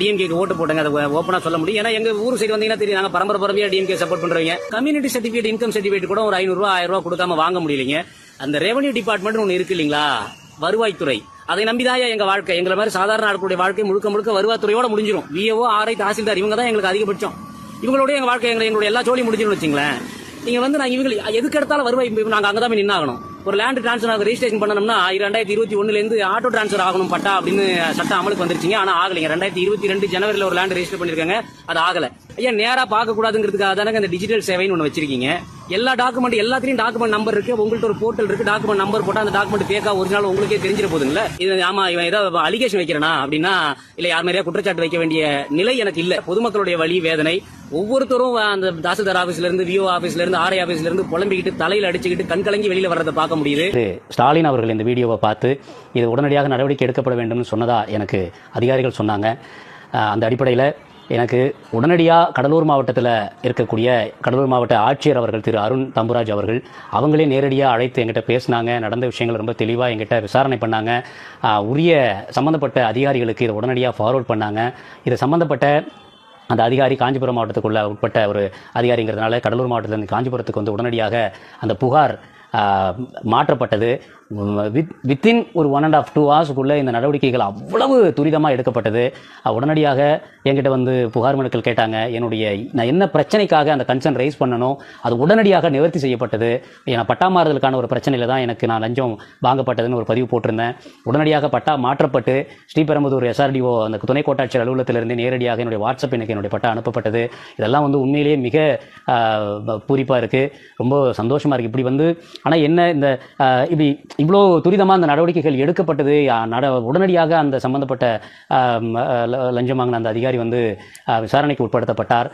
டிஎம்கேக்கு ஓட்டு போட்டாங்க. அதை ஓப்பனா சொல்ல முடியும். ஏன்னா எங்க ஊர் சைடு வந்தீங்கன்னா தெரியும், நாங்க பரம்பரையா டிஎம்கே சப்போர்ட் பண்றவங்க. கம்யூனிட்டி சர்டிபிகேட், இன்கம் சர்டிபிகேட் கூட ஒரு 500 ரூபா 1000 ரூபா கொடுக்காம வாங்க முடியலைங்க. அந்த ரெவன்யூ டிபார்ட்மெண்ட் ஒன்று இருக்கு இல்லீங்களா, வருவாய்த்துறை, அதை நம்பிதான் எங்க வாழ்க்கை, எங்களை மாதிரி சாதாரண ஆட்களுடைய வாழ்க்கை முழுக்க முழுக்க வருவாய்த்துறையோட முடிஞ்சிடும். விஏஓ, ஆர்ஐ, தாசில்தார் இவங்க தான் எங்களுக்கு அதிகபட்சம். இவங்களோட எங்க வாழ்க்கை, எங்களுடைய எல்லா ஜோலியும் முடிஞ்சிடும் வச்சுங்களேன். நீங்க வந்து நான் இவங்க எதுக்கு எடுத்தாலும் வருவாய், நாங்க அங்கதான் போய் நின்னாகணும். ஒரு லேண்ட் டிரான்ஸ்ஃபர் ரெஜிஸ்ட்ரேஷன் பண்ணணும்னா 2021 இருந்து ஆட்டோ டிரான்ஸ்ஃபர் ஆகணும் பட்டா அப்படின்னு சட்டம் அமலுக்கு வந்துருச்சுங்க. ஆனா ஆகலைங்க. 2022 ஜனவரியில் ஒரு லேண்ட் ரெஜிஸ்டர் பண்ணிருக்காங்க, அது ஆகல. ஐயா, நேரா பார்க்க கூடாதுங்கிறதுக்காக தானே இந்த டிஜிட்டல் சேவைன்னு ஒன்று வச்சிருக்கீங்க. எல்லா டாக்குமெண்ட், எல்லாத்திலையும் டாக்குமெண்ட் நம்பர் இருக்கு. உங்கள்ட்ட ஒரு போர்ட்டல் இருக்கு, டாக்குமெண்ட் நம்பர் போட்டா அந்த டாக்குமெண்ட் பேக்கா ஒரிஜினல் உங்களுக்கே தெரிஞ்சிட போதுங்களா. இது ஆமா இவன் ஏதாவது அலிகேஷன் வைக்கிறனா அப்படின்னா இல்ல யார் மாதிரியா குற்றச்சாட்டு வைக்க வேண்டிய நிலை எனக்கு இல்ல. பொதுமக்களுடைய வலி வேதனை ஒவ்வொருத்தரும் அந்த தாசில்தார் ஆபீஸ்ல இருந்து, விஓ ஆபீஸ்ல இருந்து, ஆர்ஐ ஆபீஸ்ல இருந்து புலம்பிக்கிட்டு தலையில அடிச்சுக்கிட்டு கண் கலங்கி வெளியில வர்றதை பார்க்க முடியுது. ஸ்டாலின் அவர்கள் இந்த வீடியோவை பார்த்து இது உடனடியாக நடவடிக்கை எடுக்கப்பட வேண்டும் சொன்னதா எனக்கு அதிகாரிகள் சொன்னாங்க. அந்த அடிப்படையில் எனக்கு உடனடியாக கடலூர் மாவட்டத்தில் இருக்கக்கூடிய கடலூர் மாவட்ட ஆட்சியர் அவர்கள் திரு அருண் தம்புராஜ் அவர்கள் அவங்களே நேரடியாக அழைத்து எங்கிட்ட பேசினாங்க. நடந்த விஷயங்கள் ரொம்ப தெளிவாக எங்கிட்ட விசாரணை பண்ணாங்க. உரிய சம்மந்தப்பட்ட அதிகாரிகளுக்கு இதை உடனடியாக ஃபார்வர்ட் பண்ணாங்க. இது சம்மந்தப்பட்ட அந்த அதிகாரி காஞ்சிபுரம் மாவட்டத்துக்குள்ள உட்பட்ட ஒரு அதிகாரிங்கிறதுனால கடலூர் மாவட்டத்திலிருந்து காஞ்சிபுரத்துக்கு வந்து உடனடியாக அந்த புகார் மாற்றப்பட்டது. வித்தின் ஒரு 1.5 to 2 hours இந்த நடவடிக்கைகள் அவ்வளவு துரிதமாக எடுக்கப்பட்டது. உடனடியாக என்கிட்ட வந்து புகார் மனுக்கள் கேட்டாங்க. நான் என்ன பிரச்சனைக்காக அந்த கன்சர்ன் ரைஸ் பண்ணணும், அது உடனடியாக நிவர்த்தி செய்யப்பட்டது. ஏன்னா பட்டா மாறுதலுக்கான ஒரு பிரச்சனையில் தான் நான் லஞ்சம் வாங்கப்பட்டதுன்னு ஒரு பதிவு போட்டிருந்தேன். உடனடியாக பட்டா மாற்றப்பட்டு ஸ்ரீபெரும்புதூர் SRDO அந்த துணை கோட்டாட்சியர் அலுவலகத்திலிருந்து நேரடியாக என்னுடைய வாட்ஸ்அப் எனக்கு என்னுடைய பட்டா அனுப்பப்பட்டது. இதெல்லாம் வந்து உண்மையிலேயே மிக பூரிப்பாக இருக்குது, ரொம்ப சந்தோஷமாக இருக்குது. இப்படி வந்து ஆனால் என்ன இந்த இப்படி இவ்வளோ துரிதமாக அந்த நடவடிக்கைகள் எடுக்கப்பட்டது. உடனடியாக அந்த சம்பந்தப்பட்ட லஞ்சம் வாங்கின அந்த அதிகாரி வந்து விசாரணைக்கு உட்படுத்தப்பட்டார்.